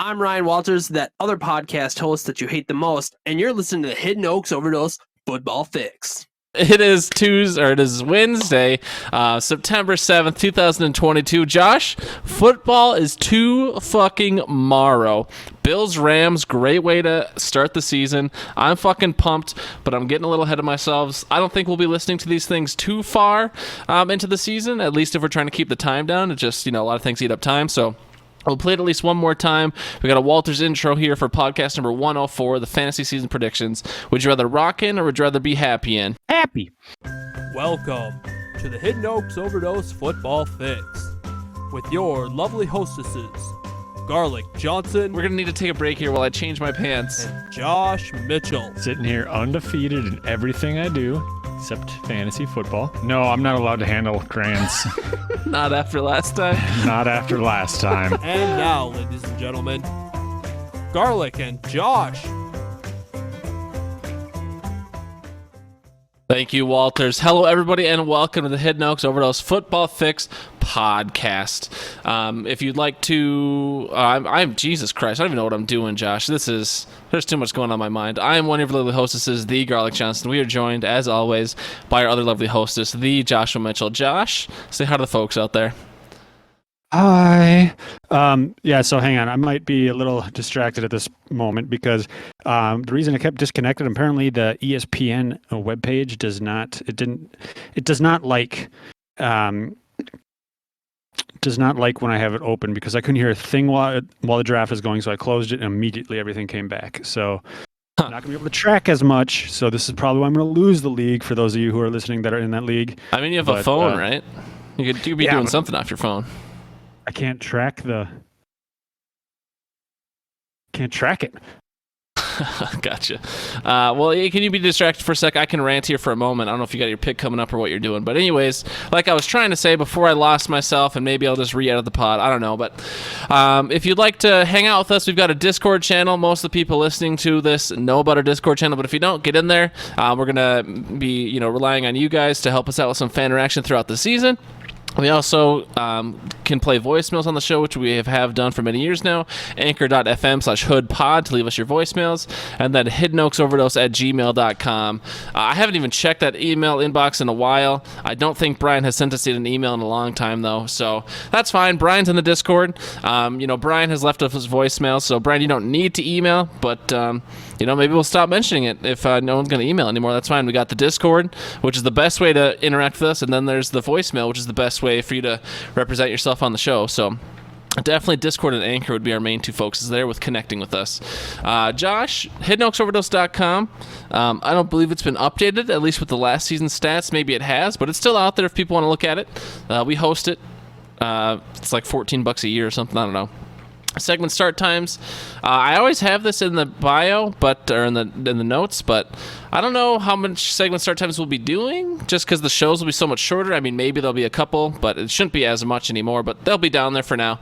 I'm Ryan Walters, that other podcast host that you hate the most, and you're listening to the Hidden Oaks Overdose Football Fix. It is Wednesday, September 7th, 2022. Josh, football is too fucking morrow. Bills, Rams, great way to start the season. I'm fucking pumped, but I'm getting a little ahead of myself. I don't think we'll be listening to these things too far into the season, at least if we're trying to keep the time down. It just, a lot of things eat up time, so we'll play it at least one more time. We got a Walters intro here for podcast number 104, the fantasy season predictions. Would you rather rock in or would you rather be happy in? Happy. Welcome to the Hidden Oaks Overdose Football Fix with your lovely hostesses, Garlic Johnson. We're going to need to take a break here while I change my pants. And Josh Mitchell. Sitting here undefeated in everything I do, except fantasy football. No, I'm not allowed to handle crayons. Not after last time. Not after last time. And now, ladies and gentlemen, Garlic and Josh. Thank you, Walters. Hello, everybody, and welcome to the Hidden Oaks Overdose Football Fix podcast. If you'd like to, I'm Jesus Christ. I don't even know what I'm doing, Josh. There's too much going on in my mind. I am one of your lovely hostesses, the Garlic Johnson. We are joined, as always, by our other lovely hostess, the Joshua Mitchell. Josh, say hi to the folks out there. Hi. So hang on. I might be a little distracted at this moment because the reason I kept disconnected, apparently the ESPN webpage does not like when I have it open because I couldn't hear a thing while the draft was going, so I closed it and immediately everything came back. So I'm not going to be able to track as much, so this is probably why I'm going to lose the league for those of you who are listening that are in that league. I mean, you have a phone, right? You could be doing something off your phone. I can't track it. Gotcha. Can you be distracted for a sec? I can rant here for a moment. I don't know if you got your pick coming up or what you're doing. But anyways, like I was trying to say before I lost myself, and maybe I'll just re-edit the pod. I don't know. But if you'd like to hang out with us, we've got a Discord channel. Most of the people listening to this know about our Discord channel. But if you don't, get in there. We're going to be relying on you guys to help us out with some fan interaction throughout the season. We also can play voicemails on the show, which we have done for many years now. Anchor.fm/hoodpod to leave us your voicemails. And then hiddenoaksoverdose@gmail.com. I haven't even checked that email inbox in a while. I don't think Brian has sent us an email in a long time, though. So that's fine. Brian's in the Discord. Brian has left us his voicemail. So, Brian, you don't need to email, but maybe we'll stop mentioning it if no one's going to email anymore. That's fine. We got the Discord, which is the best way to interact with us, and then there's the voicemail, which is the best way for you to represent yourself on the show. So definitely Discord and Anchor would be our main two focuses there with connecting with us. Josh, hiddenoaksoverdose.com. I don't believe it's been updated, at least with the last season's stats. Maybe it has, but it's still out there if people want to look at it. We host it. It's like $14 a year or something. I don't know. Segment start times. I always have this in the bio, or in the notes, but I don't know how much segment start times we'll be doing, just because the shows will be so much shorter. I mean, maybe there'll be a couple, but it shouldn't be as much anymore. But they'll be down there for now.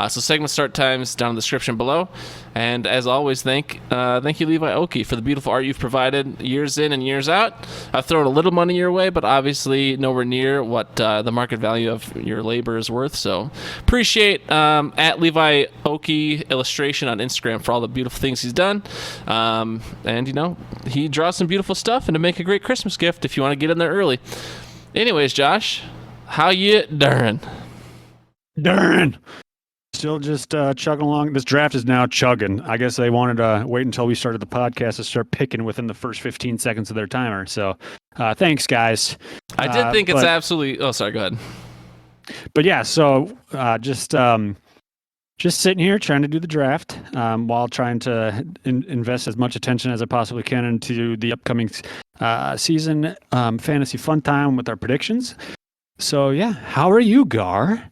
So segment start times down in the description below. And as always, thank you, Levi Oki, for the beautiful art you've provided years in and years out. I've thrown a little money your way, but obviously nowhere near what the market value of your labor is worth. So appreciate at Levi Oki illustration on Instagram for all the beautiful things he's done. And he draws some beautiful stuff, and to make a great Christmas gift if you want to get in there early. Anyways, Josh, how you doing? Still just chugging along. This draft is now chugging. I guess they wanted to wait until we started the podcast to start picking within the first 15 seconds of their timer. So thanks, guys. I did think it's absolutely... Oh, sorry, go ahead. But yeah, so just sitting here trying to do the draft while trying to invest as much attention as I possibly can into the upcoming season fantasy fun time with our predictions. So yeah, how are you, Gar?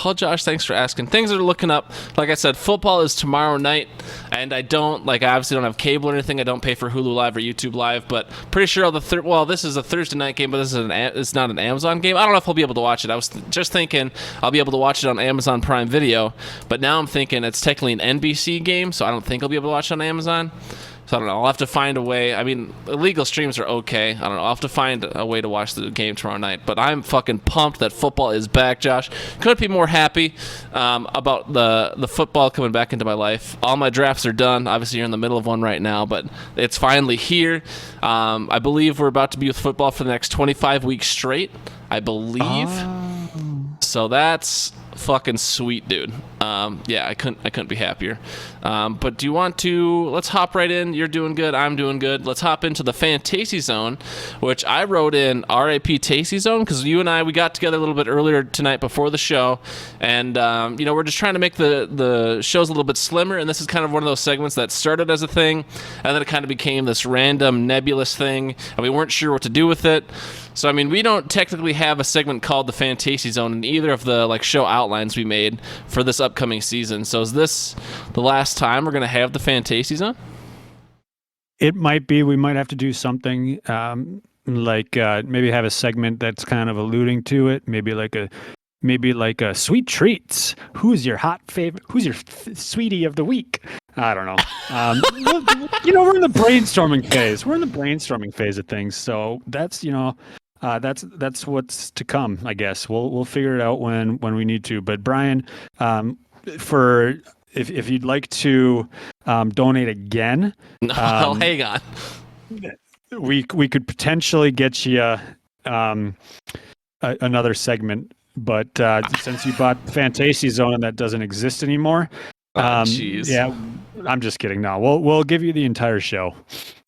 Oh, Josh, thanks for asking. Things are looking up. Like I said, football is tomorrow night, and I obviously don't have cable or anything. I don't pay for Hulu Live or YouTube Live, but pretty sure this is a Thursday night game, but it's not an Amazon game. I don't know if I'll be able to watch it. I was just thinking I'll be able to watch it on Amazon Prime Video, but now I'm thinking it's technically an NBC game, so I don't think I'll be able to watch it on Amazon. So I don't know. I'll have to find a way. I mean, illegal streams are okay. I don't know. I'll have to find a way to watch the game tomorrow night. But I'm fucking pumped that football is back, Josh. Couldn't be more happy about the football coming back into my life. All my drafts are done. Obviously, you're in the middle of one right now, but it's finally here. I believe we're about to be with football for the next 25 weeks straight. I believe. So that's fucking sweet, dude. I couldn't be happier. But do you want to, let's hop right in. You're doing good, I'm doing good. Let's hop into the FanTASTY Zone, which I wrote in RAP Tasty Zone because you and we got together a little bit earlier tonight before the show, and we're just trying to make the shows a little bit slimmer, and this is kind of one of those segments that started as a thing and then it kind of became this random nebulous thing and we weren't sure what to do with it. So, I mean, we don't technically have a segment called the FanTASTY Zone in either of the show outlines we made for this upcoming season. So is this the last time we're going to have the FanTASTY Zone? It might be. We might have to do something maybe have a segment that's kind of alluding to it. Maybe like a sweet treats. Who's your hot favorite? Who's your sweetie of the week? I don't know. We're in the brainstorming phase. We're in the brainstorming phase of things. So that's that's what's to come, I guess. We'll figure it out when we need to. But Brian, if you'd like to donate again, hang on. We could potentially get you another segment, but since you bought FanTASTY Zone and that doesn't exist anymore, yeah, I'm just kidding. No, we'll give you the entire show.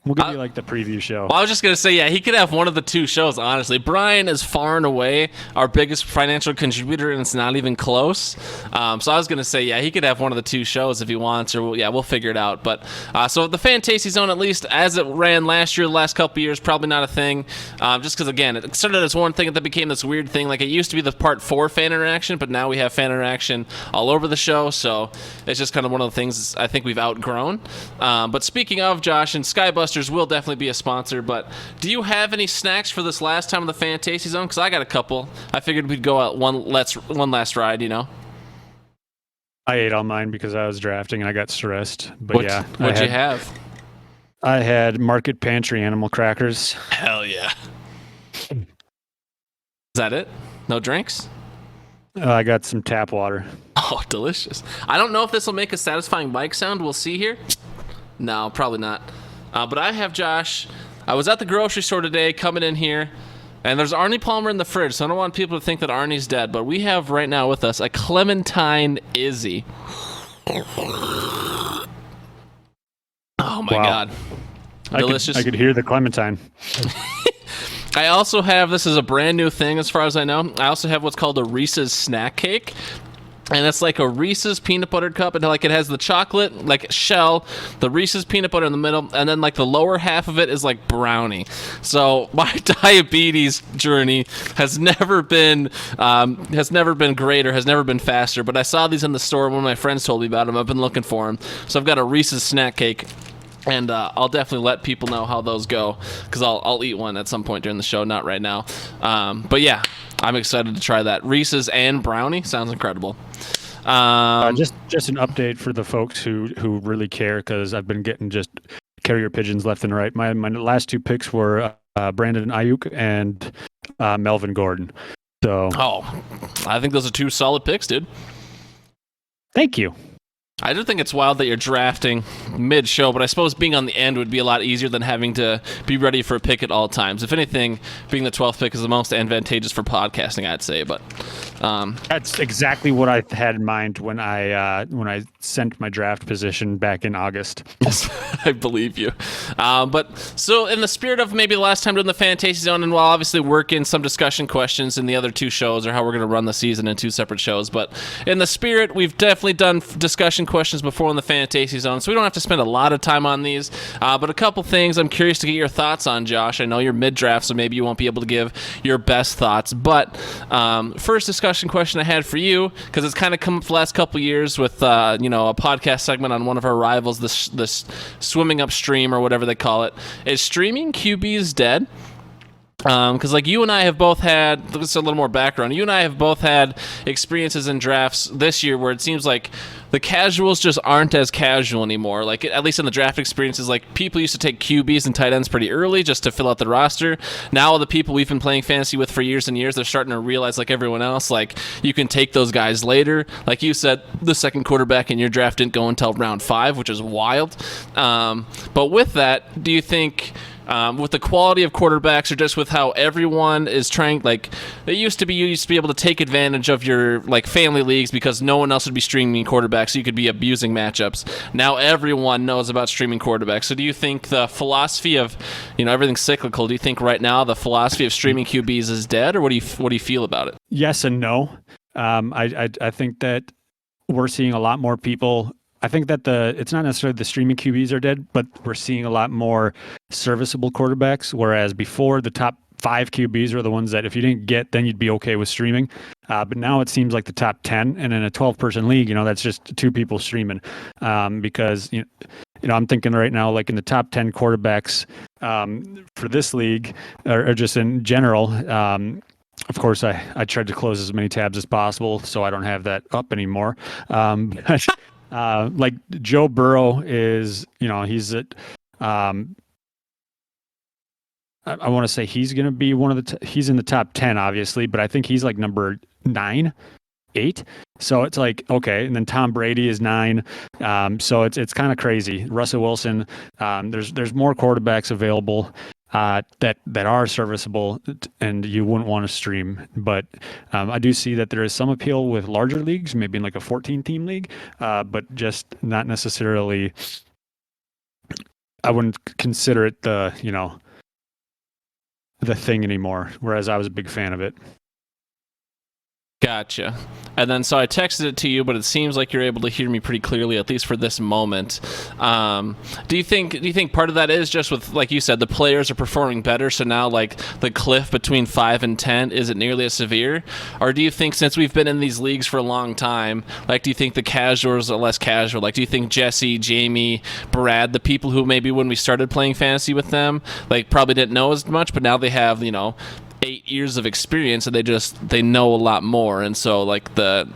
We'll give you the preview show. Well, I was just going to say, yeah, he could have one of the two shows, honestly. Brian is far and away our biggest financial contributor, and it's not even close. So I was going to say, yeah, he could have one of the two shows if he wants, or we'll figure it out. But so the FanTASTY Zone, at least as it ran last year, the last couple years, probably not a thing. Just because, again, it started as one thing and then became this weird thing. Like, it used to be the part 4 fan interaction, but now we have fan interaction all over the show. So it's just kind of one of the things I think we've outgrown. But speaking of, Josh, and Skybusters will definitely be a sponsor, but do you have any snacks for this last time of the FanTASTY Zone? Because I got a couple. I figured we'd go out one last ride, I ate all mine because I was drafting and I got stressed. But what'd you have? I had Market Pantry animal crackers. Hell yeah. Is that it? No drinks? I got some tap water. Oh, delicious. I don't know if this will make a satisfying mic sound. We'll see here. No, probably not. But I have, Josh, I was at the grocery store today coming in here, and there's Arnie Palmer in the fridge, so I don't want people to think that Arnie's dead, but we have right now with us a Clementine Izzy. Oh, my God. Delicious. I could hear the Clementine. I also have, this is a brand new thing as far as I know, I also have what's called a Reese's snack cake. And it's like a Reese's peanut butter cup, and it has the chocolate shell, the Reese's peanut butter in the middle, and then the lower half of it is like brownie. So my diabetes journey has never been greater, has never been faster. But I saw these in the store. One of my friends told me about them. I've been looking for them. So I've got a Reese's snack cake. And I'll definitely let people know how those go, because I'll eat one at some point during the show, not right now. But yeah, I'm excited to try that. Reese's and brownie sounds incredible. Just an update for the folks who really care, because I've been getting just carrier pigeons left and right. My last two picks were Brandon Ayuk and Melvin Gordon. So I think those are two solid picks, dude. Thank you. I do think it's wild that you're drafting mid-show, but I suppose being on the end would be a lot easier than having to be ready for a pick at all times. If anything, being the 12th pick is the most advantageous for podcasting, I'd say. But that's exactly what I had in mind when I sent my draft position back in August. Yes, I believe you. But so in the spirit of maybe the last time doing the FanTASTY Zone, and we'll obviously work in some discussion questions in the other two shows, or how we're going to run the season in two separate shows. But in the spirit, we've definitely done discussion questions before in the FanTASTY Zone, so we don't have to spend a lot of time on these, but a couple things I'm curious to get your thoughts on, Josh. I know you're mid-draft, so maybe you won't be able to give your best thoughts, but first discussion question I had for you, because it's kind of come up the last couple years with a podcast segment on one of our rivals, this swimming upstream or whatever they call it. Is streaming QBs dead? Because like you and I have both had, this is a little more background. You and I have both had experiences in drafts this year where it seems like the casuals just aren't as casual anymore. Like at least in the draft experiences, like people used to take QBs and tight ends pretty early just to fill out the roster. Now the people we've been playing fantasy with for years and years, they're starting to realize, like everyone else, like you can take those guys later. Like you said, the second quarterback in your draft didn't go until round 5, which is wild. But with that, do you think? With the quality of quarterbacks, or just with how everyone is trying, like it used to be, you used to be able to take advantage of your like family leagues because no one else would be streaming quarterbacks, so you could be abusing matchups. Now everyone knows about streaming quarterbacks. So do you think the philosophy of, everything's cyclical? Do you think right now the philosophy of streaming QBs is dead, or what do you feel about it? Yes and no. I think that we're seeing a lot more people. I think that it's not necessarily the streaming QBs are dead, but we're seeing a lot more serviceable quarterbacks, whereas before the top 5 QBs are the ones that if you didn't get, then you'd be okay with streaming. But now it seems like the top 10, and in a 12-person league, that's just 2 people streaming. Because, I'm thinking right now, like in the top 10 quarterbacks for this league, or just in general, of course, I tried to close as many tabs as possible, so I don't have that up anymore. Like Joe Burrow is, he's at, I want to say he's going to be one of he's in the top 10, obviously, but I think he's like number 9, 8. So it's like, okay. And then Tom Brady is 9. So it's kind of crazy. Russell Wilson, there's more quarterbacks available that are serviceable and you wouldn't want to stream. But I do see that there is some appeal with larger leagues, maybe in like a 14-team league, but just not necessarily, I wouldn't consider it the thing anymore, whereas I was a big fan of it. Gotcha. And then so I texted it to you, but it seems like you're able to hear me pretty clearly, at least for this moment. Do you think part of that is just with, like you said, the players are performing better, so now like the cliff between 5 and 10 isn't nearly as severe? Or do you think, since we've been in these leagues for a long time, like do you think the casuals are less casual? Like do you think Jesse, Jamie, Brad, the people who maybe when we started playing fantasy with them, like probably didn't know as much, but now they have, 8 years of experience, and they know a lot more, and so like the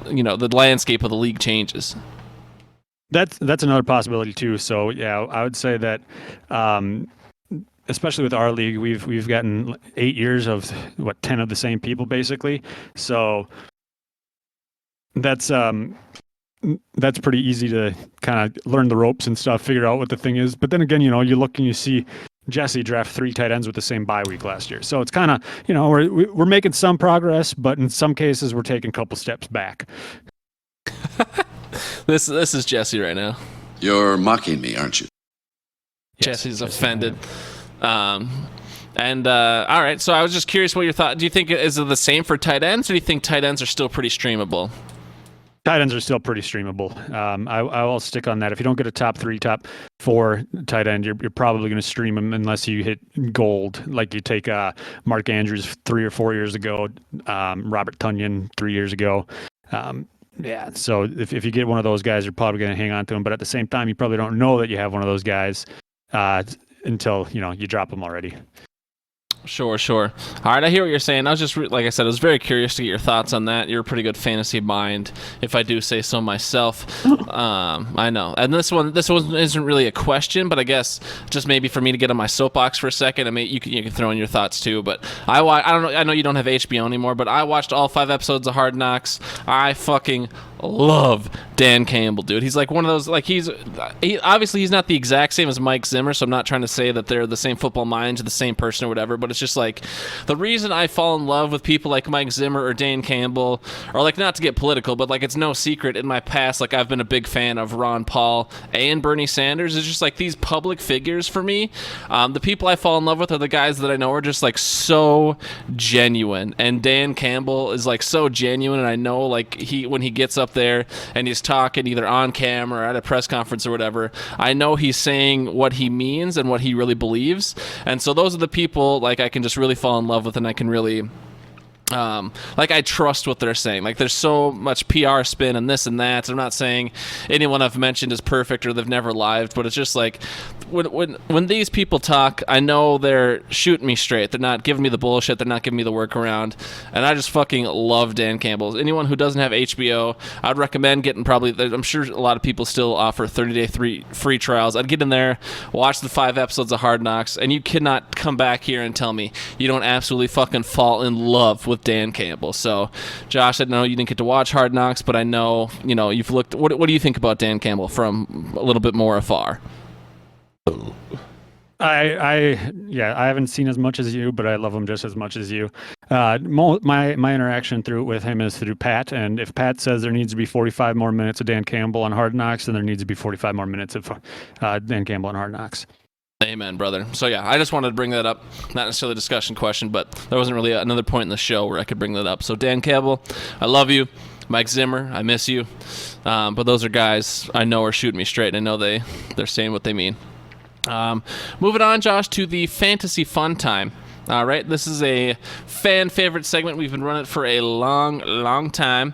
landscape of the league changes. That's another possibility too. So yeah, I would say that especially with our league, we've gotten 8 years of 10 of the same people basically. So that's pretty easy to kind of learn the ropes and stuff, figure out what the thing is. But then again, you look and you see Jesse draft 3 tight ends with the same bye week last year. So it's kind of, we're making some progress, but in some cases we're taking a couple steps back. This is Jesse right now. You're mocking me, aren't you? Jesse's offended. All right, so I was just curious what your thought. Do you think is it the same for tight ends, or do you think tight ends are still pretty streamable? Tight ends are still pretty streamable. I will stick on that. If you don't get a top 3, top 4 tight end, you're probably going to stream them unless you hit gold. Like you take Mark Andrews 3 or 4 years ago, Robert Tonyan 3 years ago. Yeah, so if you get one of those guys, you're probably going to hang on to them. But at the same time, you probably don't know that you have one of those guys until you drop them already. Sure. All right, I hear what you're saying. I was just, like I said, I was very curious to get your thoughts on that. You're a pretty good fantasy mind, if I do say so myself. I know. And this one isn't really a question, but I guess just maybe for me to get on my soapbox for a second. I mean, you can throw in your thoughts too. But I don't know. I know you don't have HBO anymore, but I watched all 5 episodes of Hard Knocks. I fucking love Dan Campbell, dude. He's like one of those, like obviously he's not the exact same as Mike Zimmer, so I'm not trying to say that they're the same football minds or the same person or whatever, but it's just like the reason I fall in love with people like Mike Zimmer or Dan Campbell, or like, not to get political, but like it's no secret in my past, like I've been a big fan of Ron Paul and Bernie Sanders. It's just like these public figures for me. The people I fall in love with are the guys that I know are just like so genuine, and Dan Campbell is like so genuine, and I know like when he gets up there and he's talking either on camera or at a press conference or whatever, I know he's saying what he means and what he really believes. And so those are the people like I can just really fall in love with, and I can really like I trust what they're saying. Like there's so much PR spin and this and that. I'm not saying anyone I've mentioned is perfect or they've never lived, but it's just like when these people talk, I know they're shooting me straight. They're not giving me the bullshit. They're not giving me the workaround. And I just fucking love Dan Campbell. Anyone who doesn't have HBO, I'd recommend getting I'm sure a lot of people still offer 30-day free trials. I'd get in there, watch the 5 episodes of Hard Knocks, and you cannot come back here and tell me you don't absolutely fucking fall in love with Dan Campbell. So, Josh, I know you didn't get to watch Hard Knocks, but I know, you've looked. What do you think about Dan Campbell from a little bit more afar? I haven't seen as much as you, but I love him just as much as you. My interaction with him is through Pat, and if Pat says there needs to be 45 more minutes of Dan Campbell on Hard Knocks, then there needs to be 45 more minutes of Dan Campbell on Hard Knocks. Amen, brother. So yeah, I just wanted to bring that up. Not necessarily a discussion question, but there wasn't really another point in the show where I could bring that up. So Dan Campbell, I love you. Mike Zimmer, I miss you. But those are guys I know are shooting me straight. I know they're saying what they mean. Moving on, Josh, to the fantasy fun time. All right, this is a fan favorite segment. We've been running it for a long time.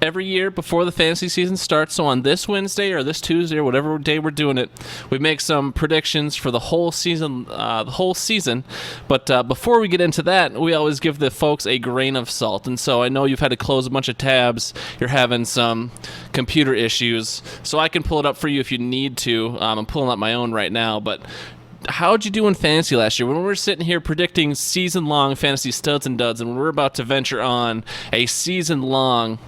Every year before the fantasy season starts, so on this Wednesday or this Tuesday or whatever day we're doing it, we make some predictions for the whole season. But before we get into that, we always give the folks a grain of salt. And so I know you've had to close a bunch of tabs. You're having some computer issues, so I can pull it up for you if you need to. I'm pulling up my own right now, but how'd you do in fantasy last year? When we were sitting here predicting season-long fantasy studs and duds, and we're about to venture on a season-long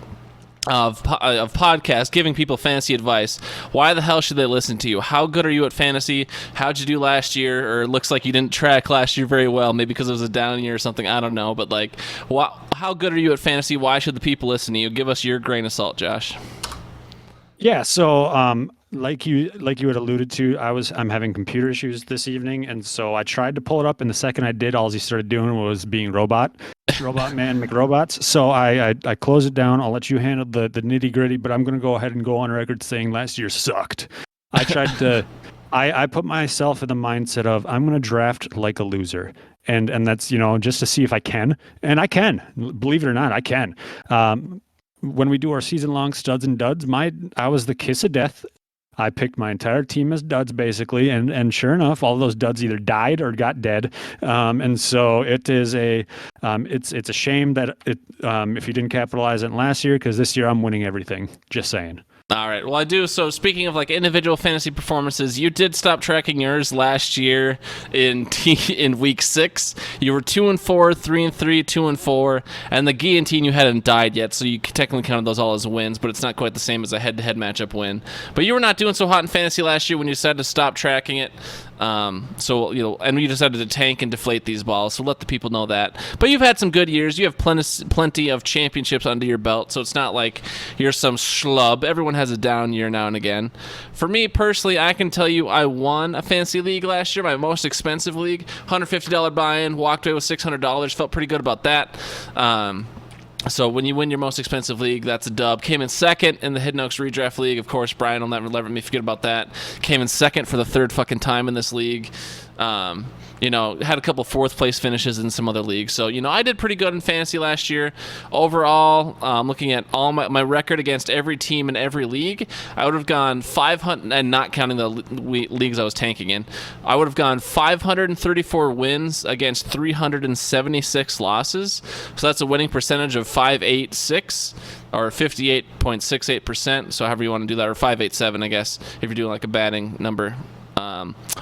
of podcasts giving people fantasy advice, why the hell should they listen to you? How good are you at fantasy? How'd you do last year? Or it looks like you didn't track last year very well, maybe because it was a down year or something. I don't know. But how good are you at fantasy? Why should the people listen to you? Give us your grain of salt, Josh. Yeah, so like you had alluded to, I'm having computer issues this evening, and so I tried to pull it up, and the second I did, all he started doing was being Robot Man McRobots. So I closed it down. I'll let you handle the nitty gritty, but I'm going to go ahead and go on record saying last year sucked. I tried to, I put myself in the mindset of I'm going to draft like a loser. And that's, just to see if I can. And I can, believe it or not, I can. When we do our season-long studs and duds, I was the kiss of death. I picked my entire team as duds, basically, and sure enough, all of those duds either died or got dead. And so it is it's a shame that if you didn't capitalize on it last year, because this year I'm winning everything. Just saying. All right. Well, I do. So speaking of individual fantasy performances, you did stop tracking yours last year in week 6. You were 2-4, 3-3, 2-4, and the guillotine you hadn't died yet, so you technically counted those all as wins, but it's not quite the same as a head-to-head matchup win. But you were not doing so hot in fantasy last year when you decided to stop tracking it. And you decided to tank and deflate these balls, so let the people know that. But you've had some good years. You have plenty of championships under your belt, so it's not like you're some schlub. Everyone has a down year now and again. For me personally, I can tell you I won a fantasy league last year, my most expensive league, $150 buy-in, walked away with $600, felt pretty good about that. So when you win your most expensive league, that's a dub. Came in second in the Hidden Oaks Redraft League. Of course, Brian will never let me forget about that. Came in second for the third fucking time in this league. Had a couple fourth place finishes in some other leagues. So, I did pretty good in fantasy last year. Overall, looking at all my record against every team in every league, I would have gone 500, and not counting the leagues I was tanking in, I would have gone 534 wins against 376 losses. So that's a winning percentage of 586 or 58.68%. So however you want to do that, or 587, I guess, if you're doing a batting number.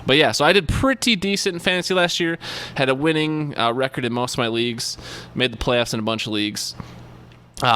But yeah, so I did pretty decent in fantasy last year. Had a winning record in most of my leagues. Made the playoffs in a bunch of leagues.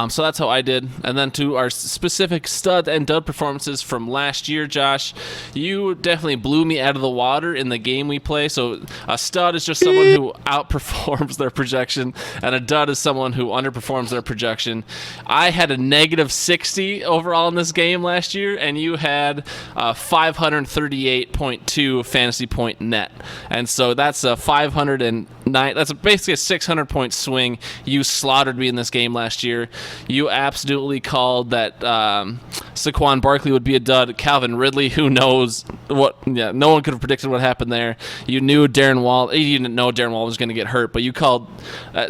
So that's how I did. And then to our specific stud and dud performances from last year, Josh, you definitely blew me out of the water in the game we play. So a stud is just someone who outperforms their projection, and a dud is someone who underperforms their projection. I had a negative 60 overall in this game last year, and you had 538.2 fantasy point net. And so that's a 509. That's basically a 600-point swing. You slaughtered me in this game last year. You absolutely called that Saquon Barkley would be a dud. Calvin Ridley, who knows? no one could have predicted what happened there. You knew Darren Wall. You didn't know Darren Wall was going to get hurt, but you called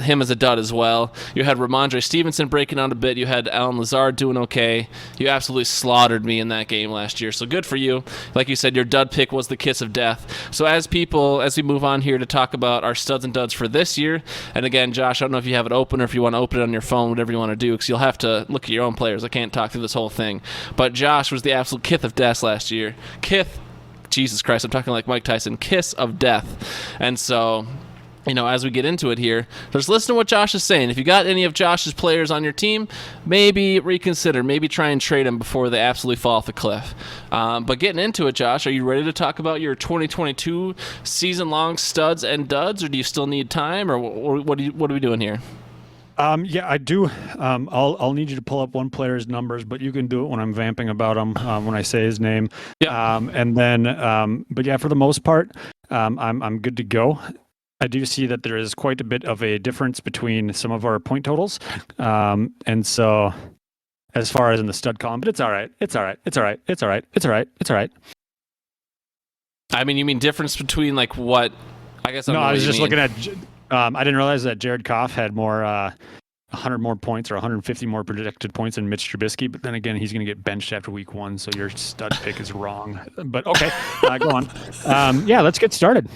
him as a dud as well. You had Ramondre Stevenson breaking out a bit. You had Alan Lazard doing okay. You absolutely slaughtered me in that game last year, so good for you. Like you said, your dud pick was the kiss of death. So as we move on here to talk about our studs and duds for this year, and again, Josh, I don't know if you have it open or if you want to open it on your phone, whatever you want to do, because you'll have to look at your own players. I can't talk through this whole thing. But Josh was the absolute kith of death last year. Jesus Christ, I'm talking like Mike Tyson. Kiss of death. And so, as we get into it here, just listen to what Josh is saying. If you got any of Josh's players on your team, maybe reconsider. Maybe try and trade them before they absolutely fall off the cliff. But getting into it, Josh, are you ready to talk about your 2022 season-long studs and duds, or do you still need time, or what are we doing here? Yeah, I do. I'll need you to pull up one player's numbers, but you can do it when I'm vamping about him, when I say his name. Yeah. And then, but yeah, for the most part, I'm good to go. I do see that there is quite a bit of a difference between some of our point totals. And so as far as in the stud column, but it's all right. It's all right. It's all right. It's all right. It's all right. It's all right. I mean, you mean difference between like what? I guess I was just looking at. I didn't realize that Jared Goff had more 100 more points or 150 more projected points than Mitch Trubisky, but then again, he's going to get benched after week 1, so your stud pick is wrong. But okay, go on. Yeah, let's get started.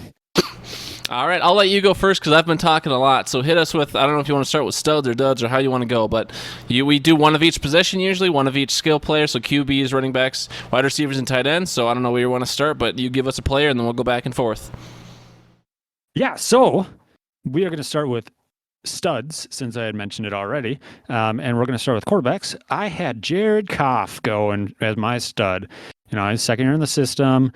All right, I'll let you go first because I've been talking a lot. So hit us with, I don't know if you want to start with studs or duds or how you want to go, but we do one of each position usually, one of each skill player, so QBs, running backs, wide receivers, and tight ends. So I don't know where you want to start, but you give us a player and then we'll go back and forth. Yeah, so we are going to start with studs, since I had mentioned it already, and we're going to start with quarterbacks. I had Jared Goff going as my stud. He's second year in the system.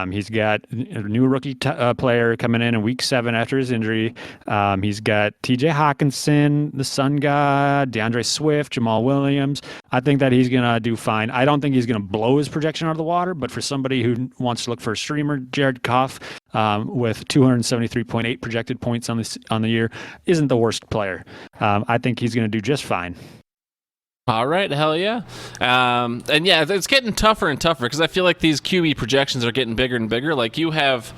He's got a new rookie player coming in week 7 after his injury. He's got TJ Hawkinson, the Sun God, DeAndre Swift, Jamal Williams. I think that he's going to do fine. I don't think he's going to blow his projection out of the water, but for somebody who wants to look for a streamer, Jared Goff, with 273.8 projected points on the year, isn't the worst player. I think he's going to do just fine. All right, hell yeah. And yeah, it's getting tougher and tougher because I feel like these QB projections are getting bigger and bigger. Like you have,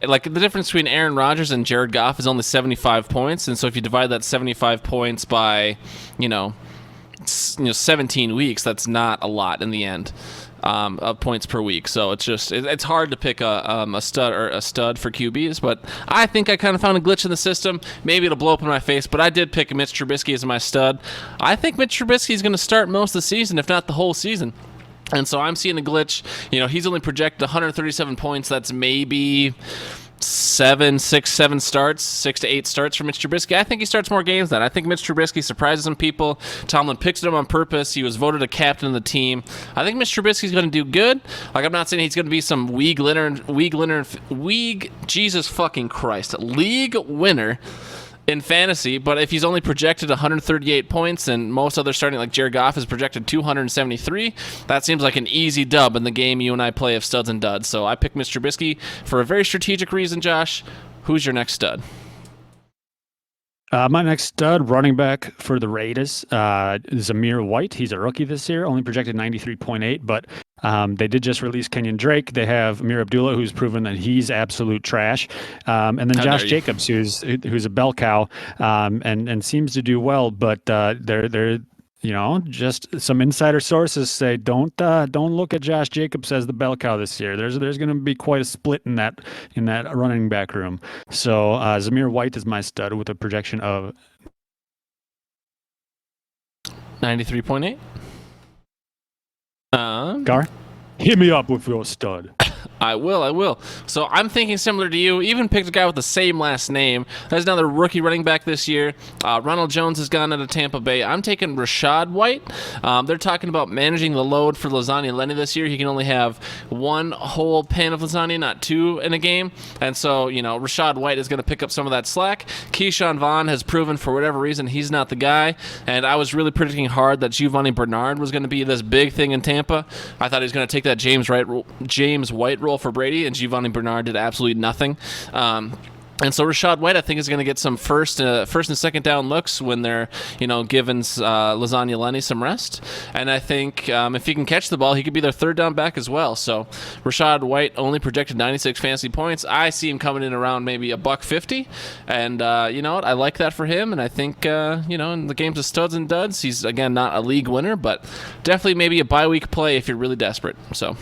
like the difference between Aaron Rodgers and Jared Goff is only 75 points. And so if you divide that 75 points by, 17 weeks, that's not a lot in the end. Of points per week, so it's hard to pick a stud for QBs, but I think I kind of found a glitch in the system. Maybe it'll blow up in my face, but I did pick Mitch Trubisky as my stud. I think Mitch Trubisky is going to start most of the season, if not the whole season. And so I'm seeing a glitch. He's only projected 137 points. That's maybe 7 to 8 starts for Mitch Trubisky. I think he starts more games than that. I think Mitch Trubisky surprises some people. Tomlin picks him on purpose. He was voted a captain of the team. I think Mitch Trubisky's going to do good. Like, I'm not saying he's going to be some league winner in fantasy, but if he's only projected 138 points and most others starting like Jared Goff is projected 273, that seems like an easy dub in the game you and I play of studs and duds. So I picked Mr. Trubisky for a very strategic reason. Josh, who's your next stud? My next stud, running back for the Raiders, Zamir White. He's a rookie this year, only projected 93.8, but they did just release Kenyon Drake. They have Amir Abdullah, who's proven that he's absolute trash, and then Josh Jacobs, who's a bell cow, and seems to do well, but they're just some insider sources say don't look at Josh Jacobs as the bell cow this year. There's going to be quite a split in that running back room. So Zamir White is my stud with a projection of 93.8. Gar, hit me up with your stud. I will. So I'm thinking similar to you. Even picked a guy with the same last name. There's another rookie running back this year. Ronald Jones has gone out of Tampa Bay. I'm taking Rashad White. They're talking about managing the load for Lasagna Lenny this year. He can only have one whole pan of lasagna, not 2 in a game. And so, Rashad White is going to pick up some of that slack. Keyshawn Vaughn has proven for whatever reason he's not the guy. And I was really predicting hard that Giovanni Bernard was going to be this big thing in Tampa. I thought he was going to take that James White role for Brady, and Giovanni Bernard did absolutely nothing. And so Rashad White, I think, is going to get some first and second down looks when they're, giving Lasagna Lenny some rest. And I think if he can catch the ball, he could be their third down back as well. So Rashad White only projected 96 fantasy points. I see him coming in around maybe $150. And you know what? I like that for him. And I think, in the games of studs and duds, he's, again, not a league winner, but definitely maybe a bye week play if you're really desperate. So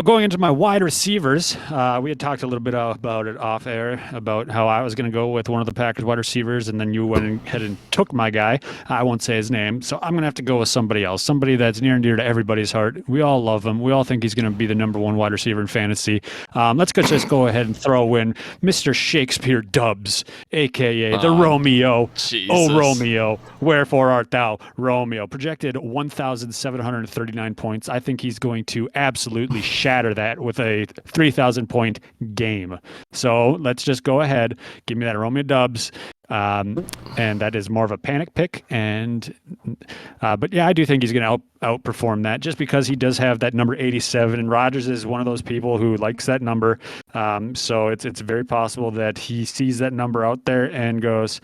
going into my wide receivers, we had talked a little bit about it off air about how I was going to go with one of the Packers wide receivers, and then you went ahead and took my guy. I won't say his name, so I'm going to have to go with somebody else, somebody that's near and dear to everybody's heart. We all love him. We all think he's going to be the number one wide receiver in fantasy. Let's just go ahead and throw in Mr. Shakespeare Dubs, a.k.a. the Romeo. Jesus. Oh, Romeo, wherefore art thou, Romeo? Projected 1,739 points. I think he's going to absolutely shatter that with a 3,000-point game. So let's just go ahead. Give me that Romeo Dubs. And that is more of a panic pick. But yeah, I do think he's going to outperform that just because he does have that number 87. And Rodgers is one of those people who likes that number. So it's very possible that he sees that number out there and goes,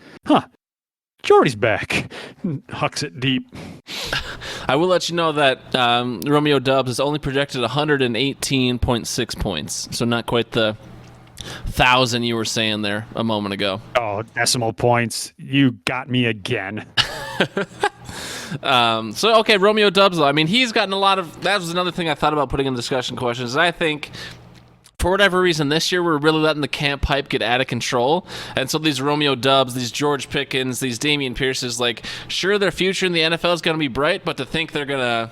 Jordy's back. Hucks it deep. I will let you know that Romeo Dubs is only projected 118.6 points, so not quite the 1,000 you were saying there a moment ago. Oh, decimal points. You got me again. Okay, Romeo Dubs, though. I mean, he's gotten a lot of... That was another thing I thought about putting in discussion questions. I think... For whatever reason, this year we're really letting the camp hype get out of control. And so these Romeo Dubs, these George Pickens, these Dameon Pierces, sure, their future in the NFL is going to be bright, but to think they're going to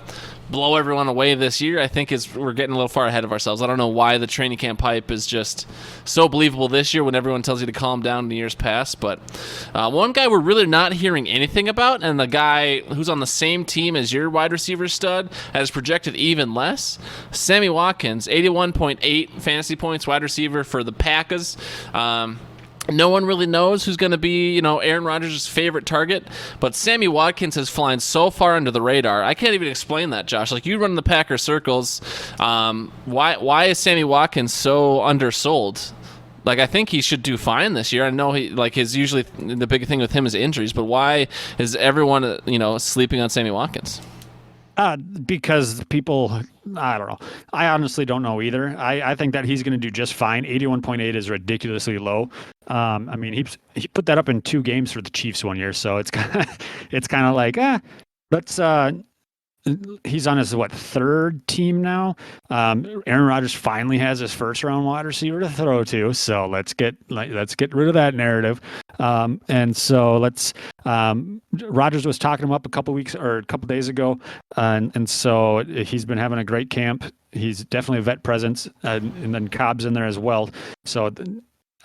blow everyone away this year, I think we're getting a little far ahead of ourselves. I don't know why the training camp hype is just so believable this year when everyone tells you to calm down in the years past. But one guy we're really not hearing anything about, and the guy who's on the same team as your wide receiver stud has projected even less, Sammy Watkins, 81.8 fantasy points, wide receiver for the Packers. No one really knows who's going to be, Aaron Rodgers' favorite target, but Sammy Watkins has flown so far under the radar. I can't even explain that, Josh. You run the Packer circles. Why is Sammy Watkins so undersold? I think he should do fine this year. I know his usually the big thing with him is injuries, but why is everyone, sleeping on Sammy Watkins? Because people, I don't know. I honestly don't know either. I think that he's going to do just fine. 81.8 is ridiculously low. I mean, he put that up in 2 games for the Chiefs one year, so it's kind of let's. He's on his third team now. Aaron Rodgers finally has his first round wide receiver to throw to, so let's get rid of that narrative. And so Rodgers was talking him up a couple days ago, and so he's been having a great camp. He's definitely a vet presence, and then Cobb's in there as well. So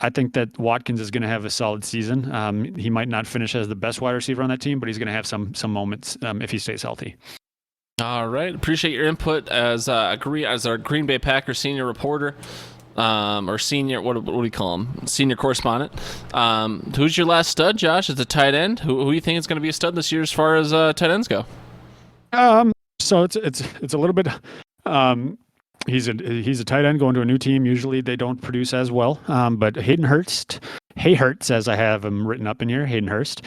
I think that Watkins is going to have a solid season. He might not finish as the best wide receiver on that team, but he's going to have some moments if he stays healthy. All right. Appreciate your input as our Green Bay Packers senior reporter, or senior, what do we call him? Senior correspondent. Who's your last stud, Josh? Is it tight end? Who do you think is going to be a stud this year as far as tight ends go? So it's a little bit. He's a tight end going to a new team. Usually they don't produce as well. But Hayden Hurst, as I have him written up in here, Hayden Hurst.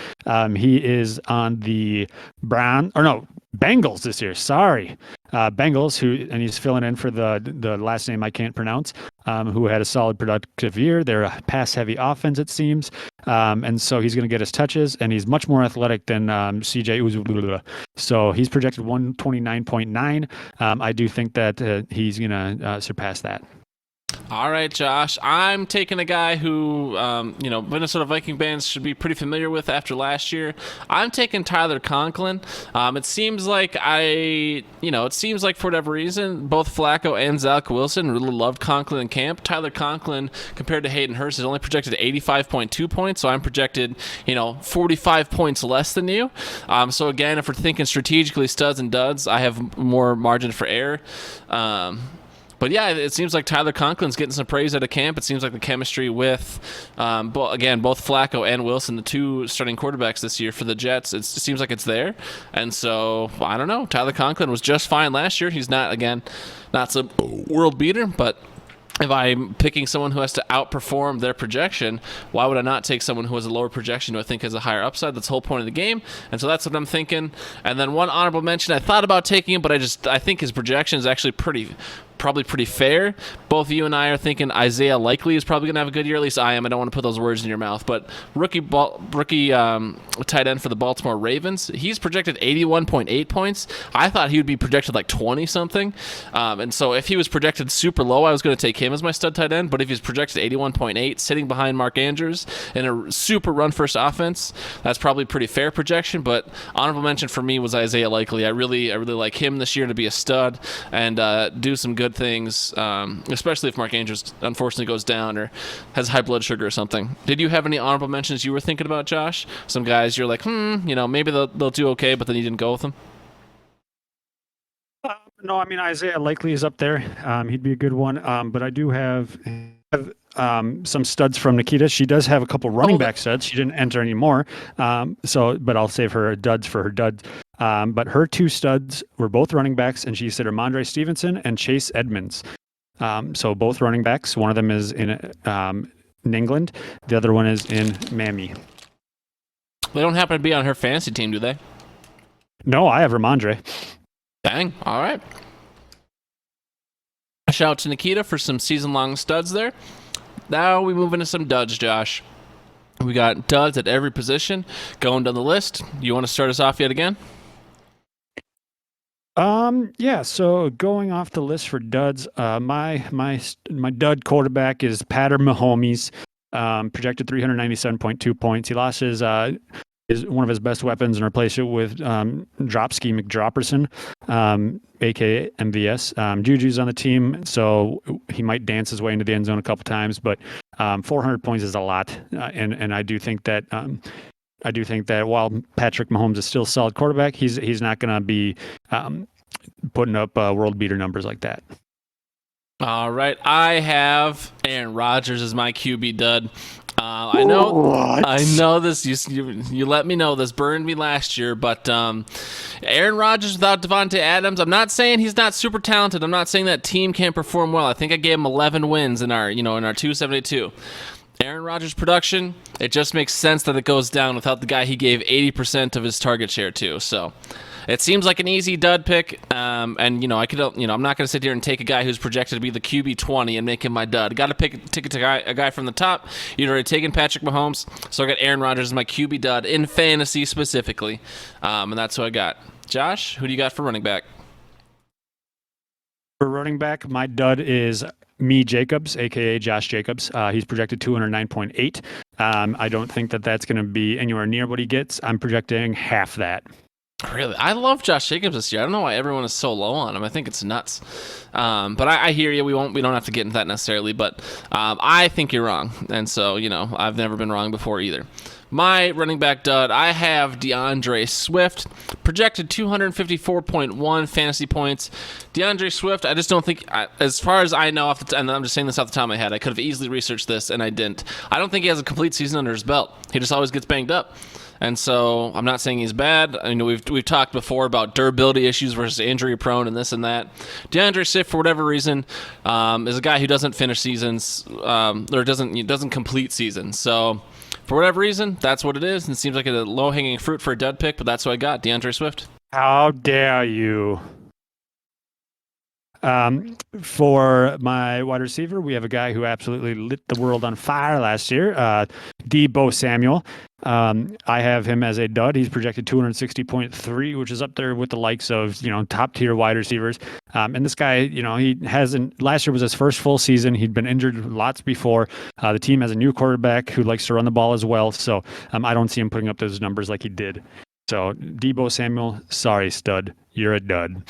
He is on the Bengals this year. Sorry. Bengals, and he's filling in for the last name I can't pronounce, who had a solid productive year. They're a pass-heavy offense, it seems. And so he's going to get his touches, and he's much more athletic than CJ Uzomah. So he's projected 129.9. I do think that he's going to surpass that. All right, Josh. I'm taking a guy who, Minnesota Viking fans should be pretty familiar with after last year. I'm taking Tyler Conklin. It seems like for whatever reason, both Flacco and Zach Wilson really loved Conklin in camp. Tyler Conklin, compared to Hayden Hurst, is only projected 85.2 points, so I'm projected, 45 points less than you. So again, if we're thinking strategically studs and duds, I have more margin for error. But yeah, it seems like Tyler Conklin's getting some praise out of camp. It seems like the chemistry with, both Flacco and Wilson, the 2 starting quarterbacks this year for the Jets, it seems like it's there. And so, I don't know. Tyler Conklin was just fine last year. He's not some world beater, but if I'm picking someone who has to outperform their projection, why would I not take someone who has a lower projection who I think has a higher upside? That's the whole point of the game. And so that's what I'm thinking. And then one honorable mention, I thought about taking him, but I think his projection is actually probably pretty fair. Both you and I are thinking Isaiah Likely is probably going to have a good year. At least I am. I don't want to put those words in your mouth. But rookie tight end for the Baltimore Ravens, he's projected 81.8 points. I thought he would be projected like 20-something. And so if he was projected super low, I was going to take him as my stud tight end. But if he's projected 81.8, sitting behind Mark Andrews in a super run-first offense, that's probably a pretty fair projection. But honorable mention for me was Isaiah Likely. I really like him this year to be a stud and do some good things, especially if Mark Andrews unfortunately goes down or has high blood sugar or something. Did you have any honorable mentions you were thinking about, Josh? Some guys you're like, maybe they'll do okay, but then you didn't go with them? No, I mean, Isaiah Likely is up there. He'd be a good one. But I do have some studs from Nikita. She does have a couple running back studs. She didn't enter any more. But I'll save her duds for her duds. But her two studs were both running backs, and she said Ramondre Stevenson and Chase Edmonds. So both running backs. One of them is in England. The other one is in Miami. They don't happen to be on her fantasy team, do they? No, I have Ramondre. Dang. All right. Shout out to Nikita for some season-long studs there. Now we move into some duds, Josh. We got duds at every position going down the list. You want to start us off yet again? Yeah, so going off the list for duds, my dud quarterback is Patrick Mahomes, projected 397.2 points. He lost his one of his best weapons and replaced it with Dropsky McDropperson, aka MVS. Juju's on the team, so he might dance his way into the end zone a couple times, but 400 points is a lot, and I do think that while Patrick Mahomes is still a solid quarterback, he's not going to be putting up world beater numbers like that. All right, I have Aaron Rodgers as my QB dud. I know this. You let me know this. Burned me last year, but Aaron Rodgers without Devontae Adams. I'm not saying he's not super talented. I'm not saying that team can't perform well. I think I gave him 11 wins in our 272. Aaron Rodgers' production, it just makes sense that it goes down without the guy he gave 80% of his target share to. So it seems like an easy dud pick. And I'm not going to sit here and take a guy who's projected to be the QB 20 and make him my dud. Got to pick a guy from the top. You'd already taken Patrick Mahomes, so I got Aaron Rodgers as my QB dud in fantasy specifically. And that's who I got. Josh, who do you got for running back? For running back, my dud is Jacobs, aka Josh Jacobs. He's projected 209.8. I don't think that's going to be anywhere near what he gets. I'm projecting half that. Really? I love Josh Jacobs this year. I don't know why everyone is so low on him. I think it's nuts. But I hear you. We don't have to get into that necessarily, but I think you're wrong. And so, I've never been wrong before either. My running back dud, I have DeAndre Swift, projected 254.1 fantasy points. DeAndre Swift, I just don't think, as far as I know, and I'm just saying this off the top of my head, I could have easily researched this, and I didn't. I don't think he has a complete season under his belt. He just always gets banged up. And so I'm not saying he's bad. I know we've talked before about durability issues versus injury prone and this and that. DeAndre Swift, for whatever reason, is a guy who doesn't finish seasons or doesn't complete seasons. So for whatever reason, that's what it is. And it seems like a low-hanging fruit for a dud pick, but that's what I got, DeAndre Swift. How dare you? For my wide receiver, we have a guy who absolutely lit the world on fire last year, Deebo Samuel. I have him as a dud. He's projected 260.3, which is up there with the likes of, top tier wide receivers. And this guy, last year was his first full season. He'd been injured lots before. The team has a new quarterback who likes to run the ball as well. So I don't see him putting up those numbers like he did. So Deebo Samuel, sorry, stud. You're a dud.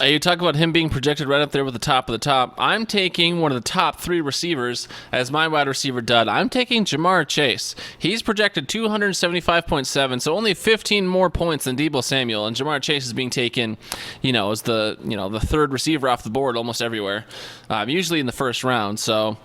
You talk about him being projected right up there with the top of the top. I'm taking one of the top 3 receivers as my wide receiver dud. I'm taking Jamar Chase. He's projected 275.7, so only 15 more points than Deebo Samuel. And Jamar Chase is being taken, as the third receiver off the board almost everywhere, usually in the first round. So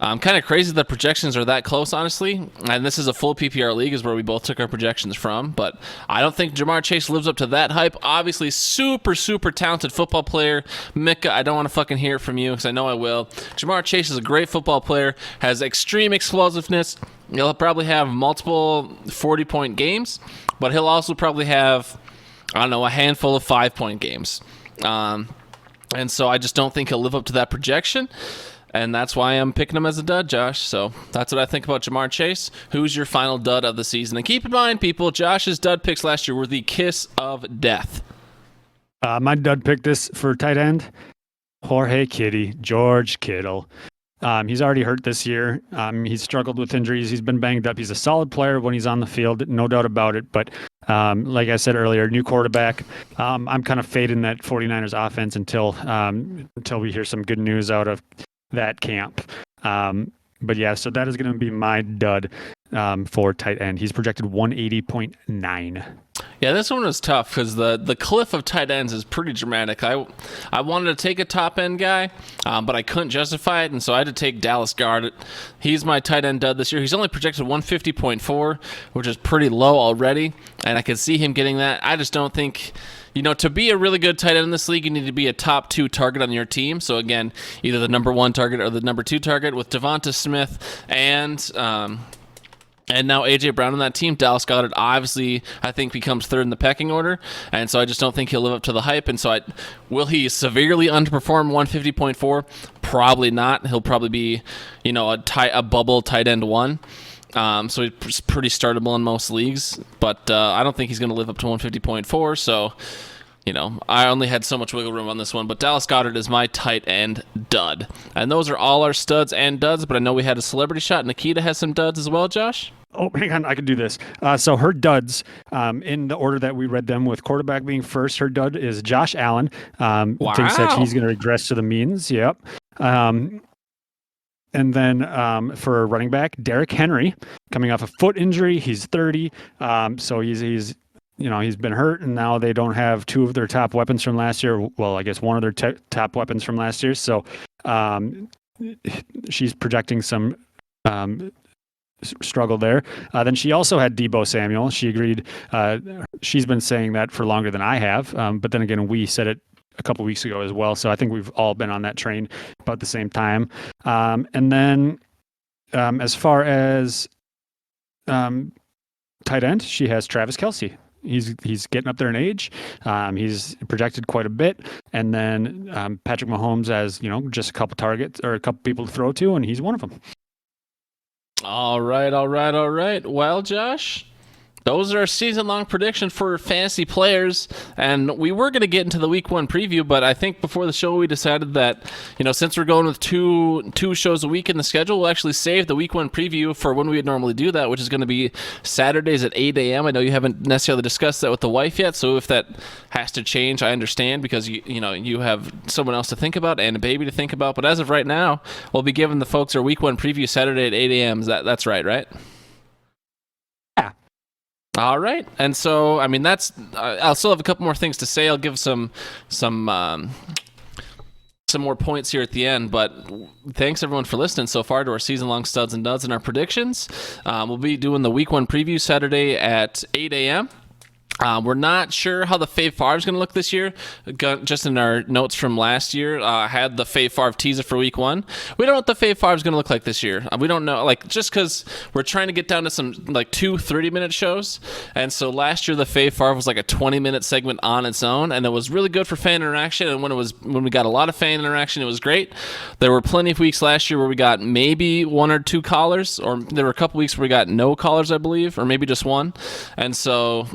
Kind of crazy the projections are that close, honestly. And this is a full PPR league, is where we both took our projections from. But I don't think Jamar Chase lives up to that hype. Obviously, super, super talented football player. Micah, I don't want to fucking hear it from you because I know I will. Jamar Chase is a great football player, has extreme explosiveness. He'll probably have multiple 40-point games, but he'll also probably have, I don't know, a handful of 5-point games. And so I just don't think he'll live up to that projection. And that's why I'm picking him as a dud, Josh. So that's what I think about Jamar Chase. Who's your final dud of the season? And keep in mind, people, Josh's dud picks last year were the kiss of death. My dud pick this for tight end, Jorge Kitty, George Kittle. He's already hurt this year. He's struggled with injuries. He's been banged up. He's a solid player when he's on the field, no doubt about it. But like I said earlier, new quarterback. I'm kind of fading that 49ers offense until we hear some good news out of that camp. But yeah, so that is going to be my dud for tight end. He's projected 180.9. Yeah, this one was tough because the cliff of tight ends is pretty dramatic. I wanted to take a top end guy, but I couldn't justify it, and so I had to take Dallas Goedert. He's my tight end dud this year. He's only projected 150.4, which is pretty low already, and I could see him getting that. I just don't think, to be a really good tight end in this league, you need to be a top 2 target on your team. So again, either the number 1 target or the number 2 target. With Devonta Smith and now A.J. Brown on that team, Dallas Goedert obviously, I think, becomes 3rd in the pecking order. And so I just don't think he'll live up to the hype. And so will he severely underperform 150.4? Probably not. He'll probably be, a bubble tight end 1. So he's pretty startable in most leagues. But I don't think he's going to live up to 150.4. So, I only had so much wiggle room on this one. But Dallas Goedert is my tight end dud. And those are all our studs and duds. But I know we had a celebrity shot. Nikita has some duds as well, Josh. Oh, hang on. I can do this. So her duds, in the order that we read them, with quarterback being first, her dud is Josh Allen. Wow. Thinks that he's going to regress to the means. Yep. And then for running back, Derrick Henry, coming off a foot injury. He's 30. So he's been hurt, and now they don't have 2 of their top weapons from last year. Well, I guess one of their top weapons from last year. So she's projecting some struggle there. Then she also had Deebo Samuel. She agreed. She's been saying that for longer than I have. But then again, we said it a couple weeks ago as well. So I think we've all been on that train about the same time. And then as far as tight end, she has Travis Kelce. He's getting up there in age. He's projected quite a bit. And then Patrick Mahomes has, just a couple targets or a couple people to throw to, and he's one of them. All right. Well, Josh, those are our season-long predictions for fantasy players, and we were going to get into the Week 1 preview, but I think before the show we decided that, since we're going with two shows a week in the schedule, we'll actually save the Week 1 preview for when we would normally do that, which is going to be Saturdays at 8 a.m. I know you haven't necessarily discussed that with the wife yet, so if that has to change, I understand, because you have someone else to think about and a baby to think about, but as of right now, we'll be giving the folks our Week 1 preview Saturday at 8 a.m. That's right? Yeah. All right, and so that's. I'll still have a couple more things to say. I'll give some more points here at the end. But thanks everyone for listening so far to our season-long studs and duds and our predictions. We'll be doing the Week 1 preview Saturday at 8 a.m. We're not sure how the Fave Favre is going to look this year. Just in our notes from last year, I had the Fave Favre teaser for Week 1. We don't know what the Fave Favre is going to look like this year. We don't know, just because we're trying to get down to some 2 30-minute shows. And so last year, the Fave Favre was like a 20-minute segment on its own, and it was really good for fan interaction. And when we got a lot of fan interaction, it was great. There were plenty of weeks last year where we got maybe 1 or 2 callers, or there were a couple weeks where we got no callers, I believe, or maybe just 1. And so,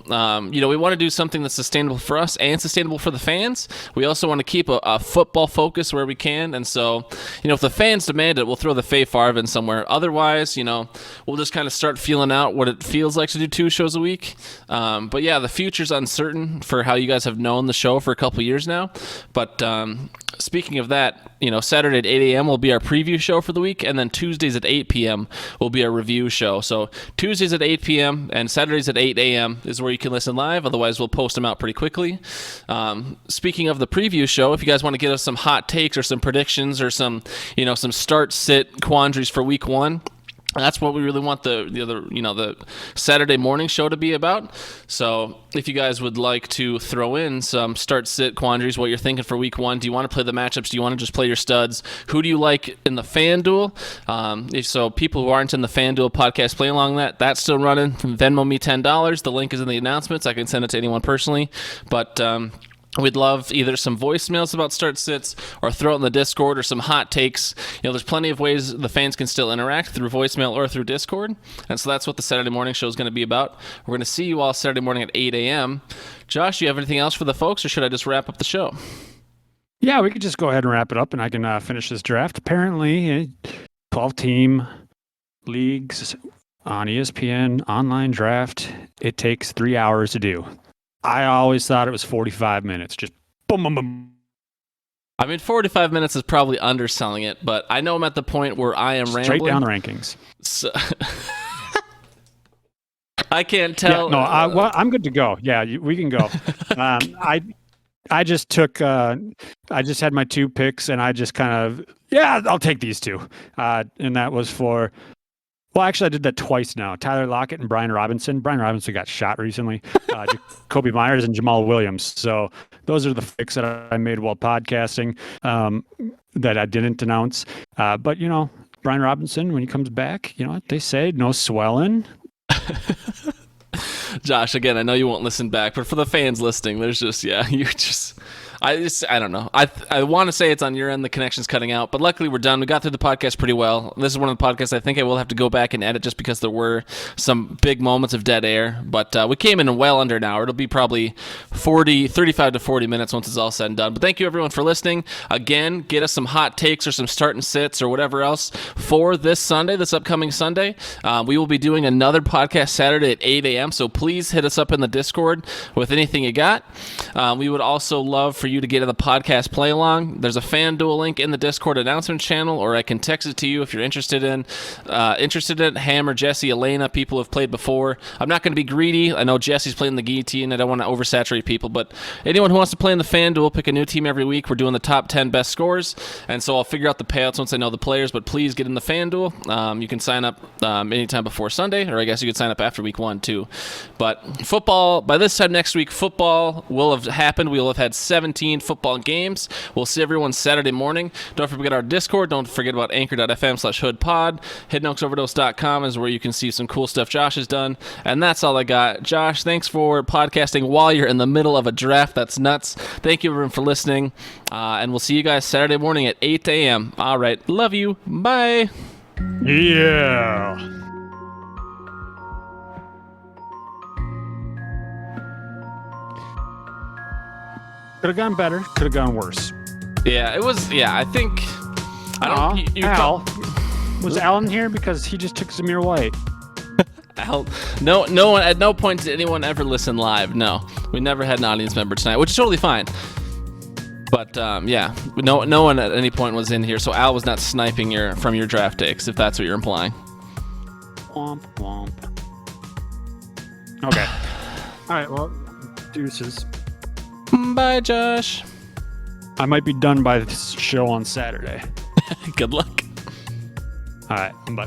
we want to do something that's sustainable for us and sustainable for the fans. We also want to keep a football focus where we can. And so, if the fans demand it, we'll throw the Fave Favre in somewhere. Otherwise, we'll just kind of start feeling out what it feels like to do 2 shows a week. But yeah, the future's uncertain for how you guys have known the show for a couple years now. But speaking of that, Saturday at 8 a.m. will be our preview show for the week, and then Tuesdays at 8 p.m. will be our review show. So Tuesdays at 8 p.m. and Saturdays at 8 a.m. is where you can listen live. Otherwise, we'll post them out pretty quickly. Speaking of the preview show, if you guys want to give us some hot takes or some predictions or some start-sit quandaries for week 1, that's what we really want the Saturday morning show to be about. So if you guys would like to throw in some start-sit quandaries, what you're thinking for week 1, do you want to play the matchups? Do you want to just play your studs? Who do you like in the FanDuel? If so, people who aren't in the FanDuel podcast play along that's still running. Venmo me $10. The link is in the announcements. I can send it to anyone personally. But we'd love either some voicemails about start sits or throw it in the Discord or some hot takes. There's plenty of ways the fans can still interact through voicemail or through Discord. And so that's what the Saturday morning show is going to be about. We're going to see you all Saturday morning at 8 a.m. Josh, you have anything else for the folks, or should I just wrap up the show? Yeah, we could just go ahead and wrap it up, and I can finish this draft. Apparently, 12-team leagues on ESPN online draft, it takes 3 hours to do. I always thought it was 45 minutes. Just boom, boom, boom. I mean, 45 minutes is probably underselling it, but I know I'm at the point where I am Straight rambling. down the rankings. So I can't tell. Yeah, no, I'm good to go. Yeah, we can go. I just took. I just had my 2 picks, and I just kind of I'll take these 2, and that was for. Well, actually, I did that twice now. Tyler Lockett and Brian Robinson. Brian Robinson got shot recently. Kobe Myers and Jamal Williams. So those are the picks that I made while podcasting that I didn't announce. But, Brian Robinson, when he comes back, they say no swelling. Josh, again, I know you won't listen back, but for the fans listening, there's just, I don't know. I want to say it's on your end, the connection's cutting out, but luckily we're done. We got through the podcast pretty well. This is one of the podcasts I think I will have to go back and edit just because there were some big moments of dead air, but we came in well under an hour. It'll be probably 35 to 40 minutes once it's all said and done. But thank you everyone for listening. Again, get us some hot takes or some start and sits or whatever else for this upcoming Sunday. We will be doing another podcast Saturday at 8 a.m., so please hit us up in the Discord with anything you got. We would also love for you to get in the podcast play along. There's a FanDuel link in the Discord announcement channel, or I can text it to you if you're interested in Hammer, Jesse, Elena, people who have played before. I'm not going to be greedy. I know Jesse's playing the guillotine. I don't want to oversaturate people, but anyone who wants to play in the FanDuel, pick a new team every week. We're doing the top 10 best scores, and so I'll figure out the payouts once I know the players, but please get in the FanDuel. You can sign up anytime before Sunday, or I guess you could sign up after week 1 too. But football, by this time next week, football will have happened. We will have had 17 football games. We'll see everyone Saturday morning. Don't forget our Discord. Don't forget about anchor.fm/hoodpod. HiddenOaksOverdose.com is where you can see some cool stuff Josh has done. And that's all I got. Josh, thanks for podcasting while you're in the middle of a draft. That's nuts. Thank you everyone for listening. And we'll see you guys Saturday morning at 8 a.m. All right. Love you. Bye. Yeah. Could have gone better. Could have gone worse. Yeah, it was. Yeah, I think. Al. Was Alan here? Because he just took Zamir White. Al, no one. At no point did anyone ever listen live. No, we never had an audience member tonight, which is totally fine. But no one at any point was in here, so Al was not sniping from your draft takes, if that's what you're implying. Womp womp. Okay. All right. Well, deuces. Bye, Josh. I might be done by this show on Saturday. Good luck. All right. Bye.